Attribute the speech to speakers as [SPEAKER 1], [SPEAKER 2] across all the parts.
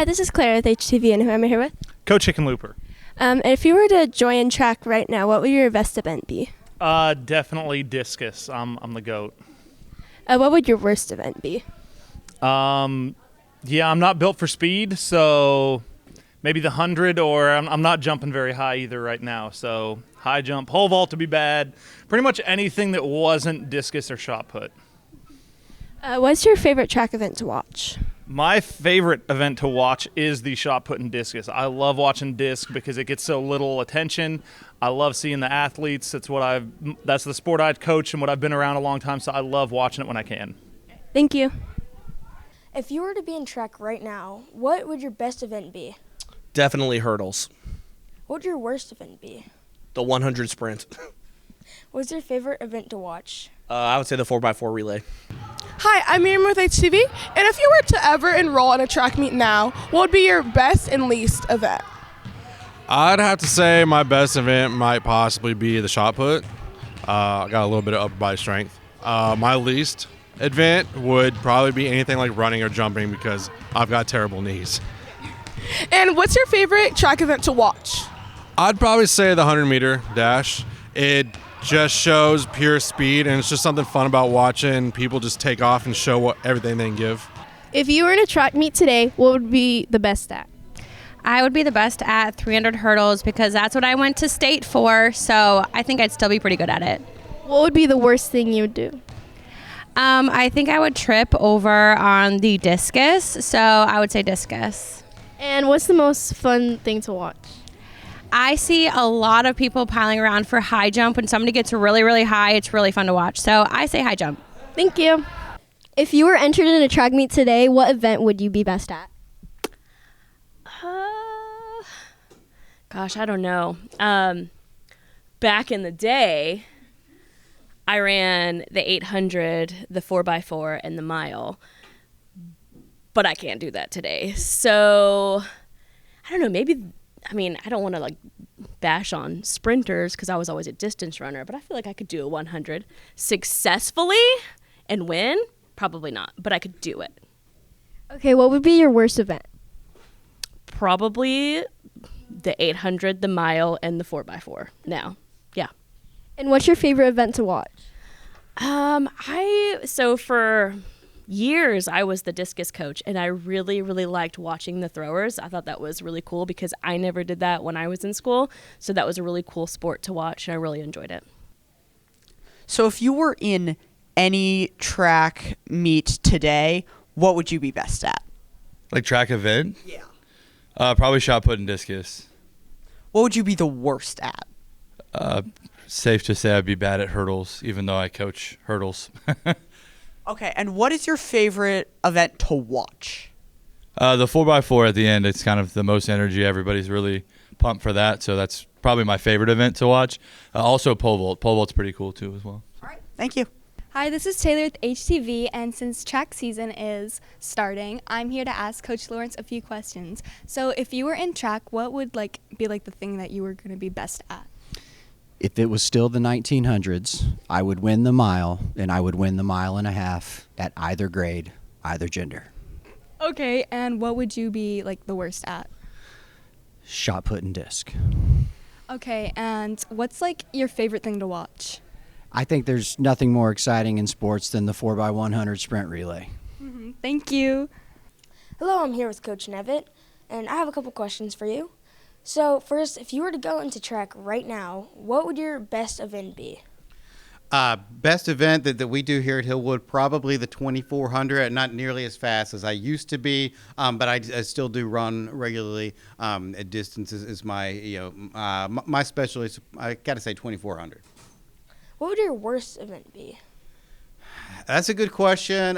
[SPEAKER 1] Hi, this is Claire with HTV, and who am I here with?
[SPEAKER 2] Coach Hickenlooper.
[SPEAKER 1] And if you were to join track right now, what would your best event be?
[SPEAKER 2] Definitely discus. I'm the GOAT.
[SPEAKER 1] What would your worst event be?
[SPEAKER 2] Yeah, I'm not built for speed, so maybe the 100, or I'm not jumping very high either right now. So high jump, pole vault to be bad. Pretty much anything that wasn't discus or shot put.
[SPEAKER 1] What's your favorite track event to watch?
[SPEAKER 2] My favorite event to watch is the shot put and discus. I love watching disc because it gets so little attention. I love seeing the athletes. That's the sport I coach and what I've been around a long time, so I love watching it when I can.
[SPEAKER 1] Thank you.
[SPEAKER 3] If you were to be in track right now, what would your best event be?
[SPEAKER 4] Definitely hurdles.
[SPEAKER 3] What would your worst event be?
[SPEAKER 4] The 100 sprint.
[SPEAKER 3] What's your favorite event to watch?
[SPEAKER 4] I would say the 4x4 relay.
[SPEAKER 5] Hi, I'm Miriam with HTV, and if you were to ever enroll in a track meet now, what would be your best and least event?
[SPEAKER 6] I'd have to say my best event might possibly be the shot put. I got a little bit of upper body strength. My least event would probably be anything like running or jumping because I've got terrible knees.
[SPEAKER 5] And what's your favorite track event to watch?
[SPEAKER 6] I'd probably say the 100-meter dash. It just shows pure speed, and it's just something fun about watching people just take off and show everything they can give.
[SPEAKER 1] If you were in a track meet today, what would be the best at?
[SPEAKER 7] I would be the best at 300 hurdles because that's what I went to state for, so I think I'd still be pretty good at it.
[SPEAKER 1] What would be the worst thing you would do?
[SPEAKER 7] I think I would trip over on the discus, so I would say discus.
[SPEAKER 1] And what's the most fun thing to watch?
[SPEAKER 7] I see a lot of people piling around for high jump. When somebody gets really, really high, it's really fun to watch. So I say high jump.
[SPEAKER 1] Thank you. If you were entered in a track meet today, what event would you be best at?
[SPEAKER 8] Gosh, I don't know. Back in the day, I ran the 800, the 4x4, and the mile. But I can't do that today. So, I don't know, maybe... I don't want to bash on sprinters because I was always a distance runner, but I feel like I could do a 100 successfully and win. Probably not, but I could do it.
[SPEAKER 1] Okay, what would be your worst event?
[SPEAKER 8] Probably the 800, the mile, and the 4x4 now. Yeah.
[SPEAKER 1] And what's your favorite event to watch?
[SPEAKER 8] So for years I was the discus coach, and I really, really liked watching the throwers. I thought that was really cool because I never did that when I was in school. So that was a really cool sport to watch, and I really enjoyed it.
[SPEAKER 9] So if you were in any track meet today, what would you be best at?
[SPEAKER 10] Like track event?
[SPEAKER 9] Yeah.
[SPEAKER 10] Probably shot put and discus.
[SPEAKER 9] What would you be the worst at?
[SPEAKER 10] Safe to say I'd be bad at hurdles, even though I coach hurdles.
[SPEAKER 9] Okay, and what is your favorite event to watch?
[SPEAKER 10] The 4x4 at the end, it's kind of the most energy. Everybody's really pumped for that, so that's probably my favorite event to watch. Also pole vault. Pole vault's pretty cool too as well.
[SPEAKER 9] All right, thank you.
[SPEAKER 11] Hi, this is Taylor with HTV, and since track season is starting, I'm here to ask Coach Lawrence a few questions. So if you were in track, what would be the thing that you were going to be best at?
[SPEAKER 12] If it was still the 1900s, I would win the mile, and I would win the mile and a half at either grade, either gender.
[SPEAKER 11] Okay, and what would you be the worst at?
[SPEAKER 12] Shot put and disc.
[SPEAKER 11] Okay, and what's your favorite thing to watch?
[SPEAKER 12] I think there's nothing more exciting in sports than the 4x100 sprint relay.
[SPEAKER 11] Mm-hmm. Thank you.
[SPEAKER 3] Hello, I'm here with Coach Nevitt, and I have a couple questions for you. So first, if you were to go into track right now, what would your best event be?
[SPEAKER 13] Best event that we do here at Hillwood, probably the 2400. Not nearly as fast as I used to be, but I still do run regularly. At distances is my my specialty. I got to say 2400.
[SPEAKER 3] What would your worst event be?
[SPEAKER 13] That's a good question.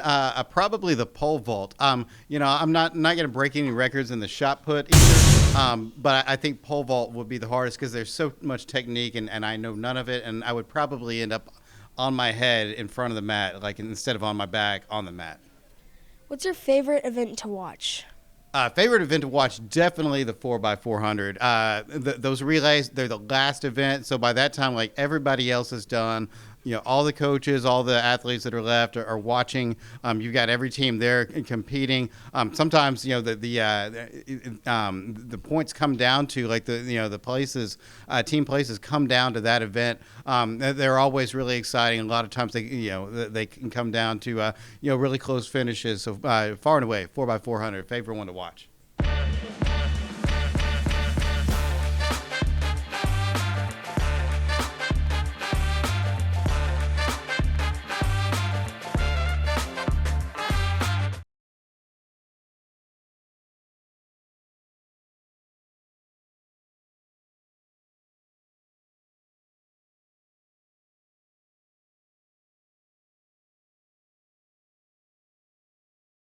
[SPEAKER 13] Probably the pole vault. I'm not going to break any records in the shot put either, but I think pole vault would be the hardest because there's so much technique, and I know none of it, and I would probably end up on my head in front of the mat, instead of on my back on the mat.
[SPEAKER 3] What's your favorite event to watch?
[SPEAKER 13] Favorite event to watch, definitely the 4x400. Those relays, they're the last event, so by that time, everybody else is done. all the coaches, all the athletes that are left are watching. You've got every team there competing. Sometimes the points come down to like the places, team places come down to that event. They're always really exciting. A lot of times they can come down to really close finishes. So far and away, 4x400, favorite one to watch.